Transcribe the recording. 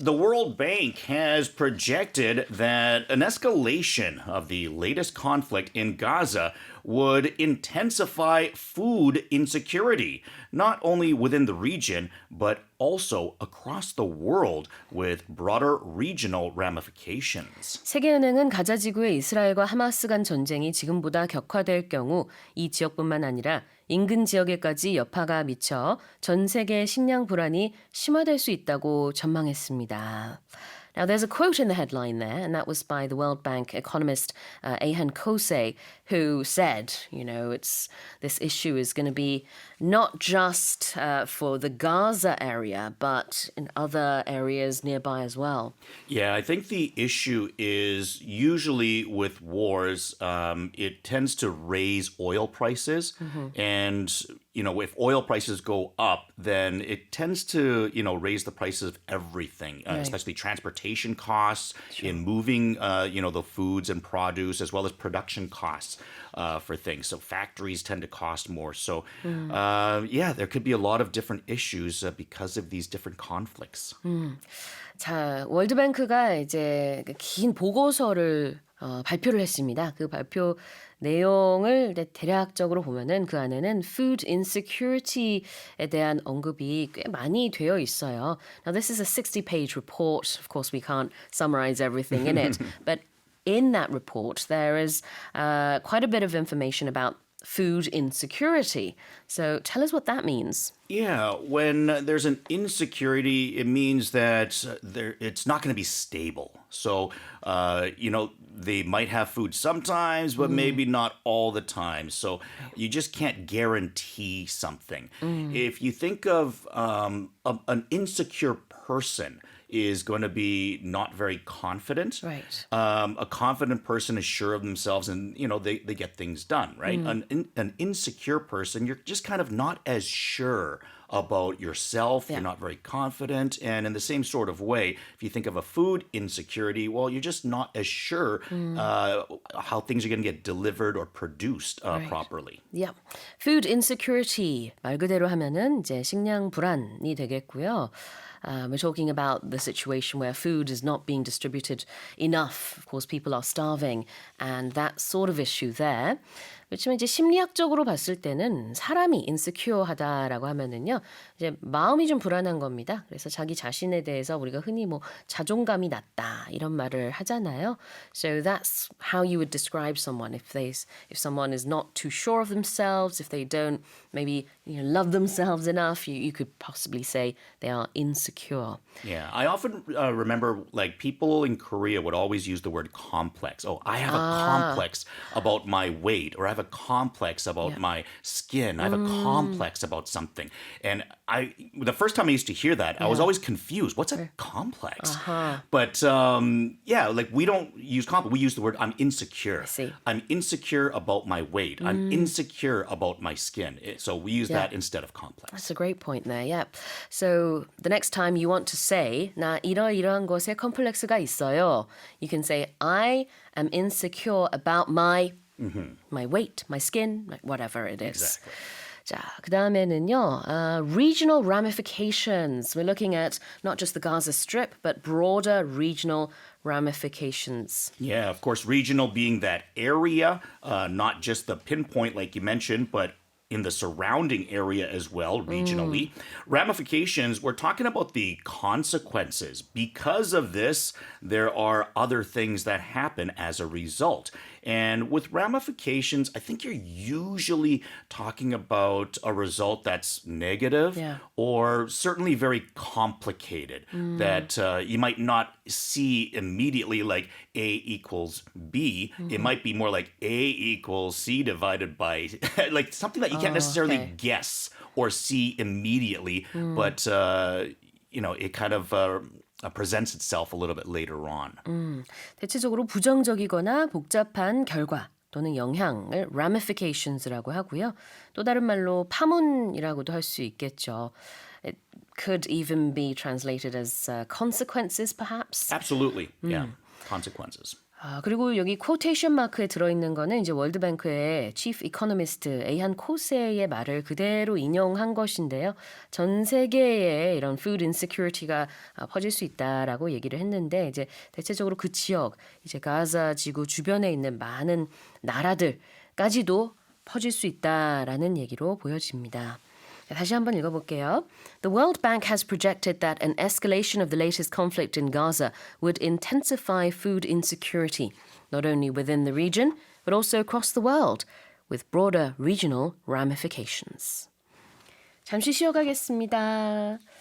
The World Bank has projected that an escalation of the latest conflict in Gaza would intensify food insecurity, not only within the region, but also across the world with broader regional ramifications. 세계은행은 가자지구의 이스라엘과 하마스 간 전쟁이 지금보다 격화될 경우 이 지역뿐만 아니라 인근 지역에까지 여파가 미쳐 전 세계 식량 불안이 심화될 수 있다고 전망했습니다. Now, there's a quote in the headline there, and that was by the World Bank economist Ayhan Kosei, who said, this issue is going to be not just for the Gaza area, but in other areas nearby as well. Yeah, I think the issue is usually with wars, it tends to raise oil prices. And, if oil prices go up, then it tends to, raise the prices of everything, especially transportation costs in moving, the foods and produce, as well as production costs for things. So factories tend to cost more. So, there could be a lot of different issues because of these different conflicts. 자, 월드뱅크가 이제 긴 보고서를 발표를 했습니다. 그 발표 내용을 대략적으로 보면은 그 안에는 food insecurity에 대한 언급이 꽤 많이 되어 있어요. Now, this is a 60-page report. Of course, we can't summarize everything in it, but in that report, there is quite a bit of information about food insecurity. So tell us what that means. Yeah, when there's an insecurity, it means that it's not going to be stable. So, they might have food sometimes, but maybe not all the time. So you just can't guarantee something. If you think of an insecure person, is going to be not very confident. Right. A confident person is sure of themselves and, they get things done, right? An insecure person, you're just kind of not as sure about yourself. Yeah. You're not very confident. And in the same sort of way, if you think of a food insecurity, well, you're just not as sure how things are going to get delivered or produced properly. Yeah. Food insecurity 말 그대로 하면은 이제 식량 불안이 되겠고요. We're talking about the situation where food is not being distributed enough. Of course, people are starving and that sort of issue there. 그렇지만 이제 심리학적으로 봤을 때는 사람이 insecure하다라고 하면은요, 이제 마음이 좀 불안한 겁니다. 그래서 자기 자신에 대해서 우리가 흔히 자존감이 낮다 이런 말을 하잖아요. So that's how you would describe someone if someone is not too sure of themselves, if they don't maybe love themselves enough, you could possibly say they are insecure. Yeah, I often remember people in Korea would always use the word complex. Oh, I have a complex about my weight, or I have a complex about my skin. I have a complex about something. And the first time I used to hear that, I was always confused. What's a complex? But we don't use complex. We use the word I'm insecure. I see. I'm insecure about my weight. I'm insecure about my skin. So we use that instead of complex. That's a great point there, yeah. So the next time you want to say, 나 이러이러한 것에 컴플렉스가 있어요. You can say, I am insecure about my weight, my skin, whatever it is. Exactly. 자, 그 다음에는요, regional ramifications. We're looking at not just the Gaza Strip, but broader regional ramifications. Yeah, of course, regional being that area, not just the pinpoint like you mentioned, but in the surrounding area as well, regionally. Ramifications, we're talking about the consequences. Because of this, there are other things that happen as a result. And with ramifications, I think you're usually talking about a result that's negative or certainly very complicated that you might not see immediately like A equals B. It might be more like A equals C divided by like something that you can't necessarily guess or see immediately, but it kind of presents itself a little bit later on. 대체적으로 부정적이거나 복잡한 결과 또는 영향을 ramifications라고 하고요. 또 다른 말로 파문이라고도 할 수 있겠죠. It could even be translated as consequences, perhaps. Absolutely, yeah, consequences. 그리고 여기 quotation 마크에 들어있는 거는 이제 월드뱅크의 Chief Economist 에이한 코세의 말을 그대로 인용한 것인데요. 전 세계에 이런 food insecurity가 퍼질 수 있다라고 얘기를 했는데 이제 대체적으로 그 지역, 이제 가자 지구 주변에 있는 많은 나라들까지도 퍼질 수 있다라는 얘기로 보여집니다. 다시 한번 읽어볼게요. The World Bank has projected that an escalation of the latest conflict in Gaza would intensify food insecurity, not only within the region, but also across the world, with broader regional ramifications. 잠시 쉬어가겠습니다.